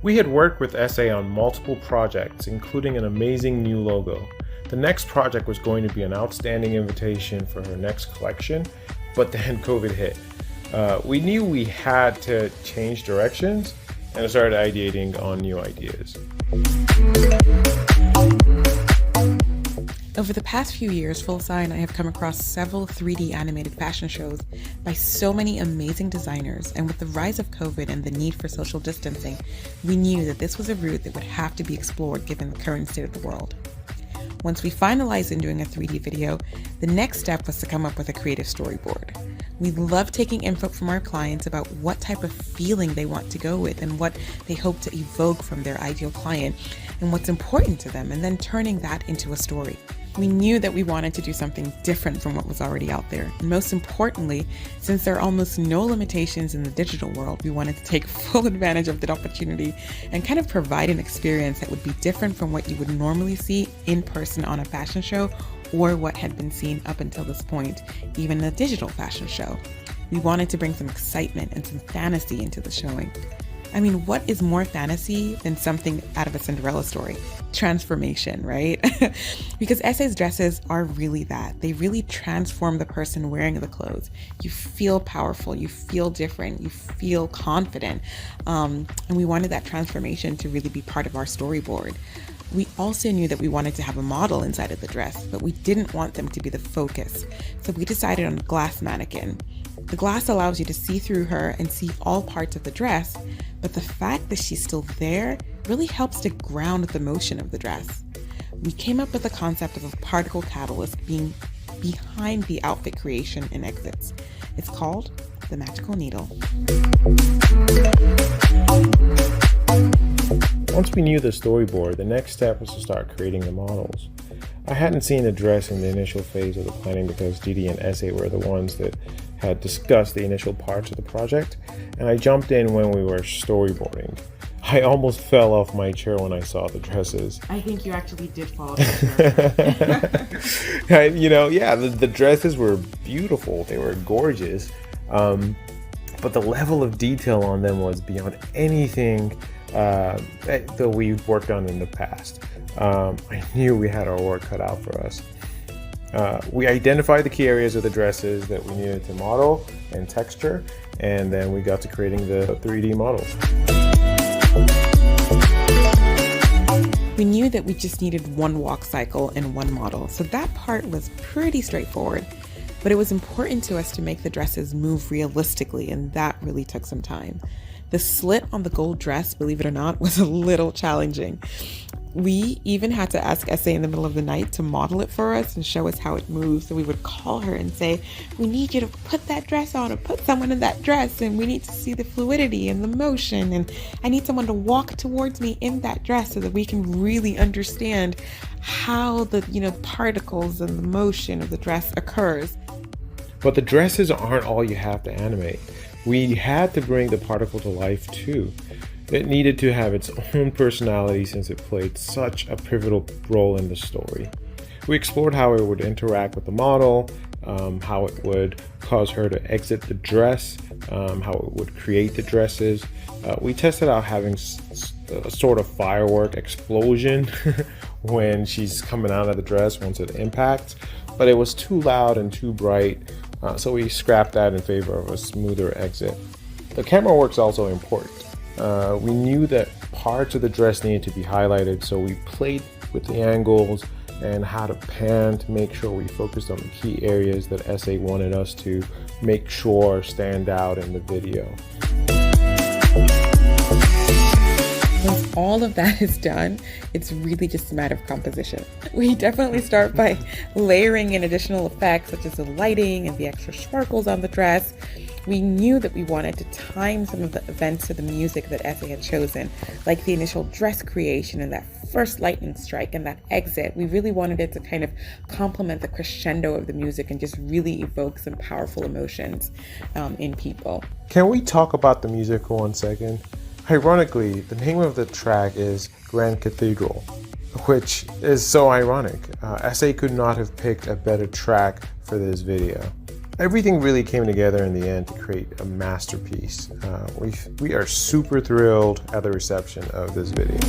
We had worked with ESE on multiple projects, including an amazing new logo. The next project was going to be an outstanding invitation for her next collection, but then COVID hit. We knew we had to change directions and started ideating on new ideas. Over the past few years, Fulsai and I have come across several 3D animated fashion shows by so many amazing designers, and with the rise of COVID and the need for social distancing, we knew that this was a route that would have to be explored given the current state of the world. Once we finalized in doing a 3D video, the next step was to come up with a creative storyboard. We love taking input from our clients about what type of feeling they want to go with and what they hope to evoke from their ideal client and what's important to them, and then turning that into a story. We knew that we wanted to do something different from what was already out there. And most importantly, since there are almost no limitations in the digital world, we wanted to take full advantage of that opportunity and kind of provide an experience that would be different from what you would normally see in person on a fashion show or what had been seen up until this point, even a digital fashion show. We wanted to bring some excitement and some fantasy into the showing. I mean, what is more fantasy than something out of a Cinderella story? Transformation, right? Because ESE's dresses are really that. They really transform the person wearing the clothes. You feel powerful, you feel different, you feel confident. And we wanted that transformation to really be part of our storyboard. We also knew that we wanted to have a model inside of the dress, but we didn't want them to be the focus. So we decided on a glass mannequin. The glass allows you to see through her and see all parts of the dress, but the fact that she's still there really helps to ground the motion of the dress. We came up with the concept of a particle catalyst being behind the outfit creation and exits. It's called the magical needle. Once we knew the storyboard, the next step was to start creating the models. I hadn't seen the dress in the initial phase of the planning because Didi and ESE were the ones that had discussed the initial parts of the project, and I jumped in when we were storyboarding. I almost fell off my chair when I saw the dresses. I think you actually did fall off the chair. The dresses were beautiful. They were gorgeous. But the level of detail on them was beyond anything that we've worked on in the past. I knew we had our work cut out for us. We identified the key areas of the dresses that we needed to model and texture, and then we got to creating the 3D models. We knew that we just needed one walk cycle and one model, so that part was pretty straightforward. But it was important to us to make the dresses move realistically, and that really took some time. The slit on the gold dress, believe it or not, was a little challenging. We even had to ask ESE in the middle of the night to model it for us and show us how it moves. So we would call her and say, we need you to put that dress on or put someone in that dress, and we need to see the fluidity and the motion, and I need someone to walk towards me in that dress so that we can really understand how the particles and the motion of the dress occurs. But the dresses aren't all you have to animate. We had to bring the particle to life too. It needed to have its own personality since it played such a pivotal role in the story. We explored how it would interact with the model, how it would cause her to exit the dress, how it would create the dresses. We tested out having a sort of firework explosion when she's coming out of the dress once it impacts, but it was too loud and too bright, so we scrapped that in favor of a smoother exit. The camera work's also important. We knew that parts of the dress needed to be highlighted, so we played with the angles and how to pan to make sure we focused on the key areas that ESE wanted us to make sure stand out in the video. Once all of that is done, it's really just a matter of composition. We definitely start by layering in additional effects such as the lighting and the extra sparkles on the dress. We knew that we wanted to time some of the events to the music that ESE had chosen, like the initial dress creation and that first lightning strike and that exit. We really wanted it to kind of complement the crescendo of the music and just really evoke some powerful emotions in people. Can we talk about the music for 1 second? Ironically, the name of the track is Grand Cathedral, which is so ironic. ESE could not have picked a better track for this video. everything really came together in the end to create a masterpiece. We are super thrilled at the reception of this video.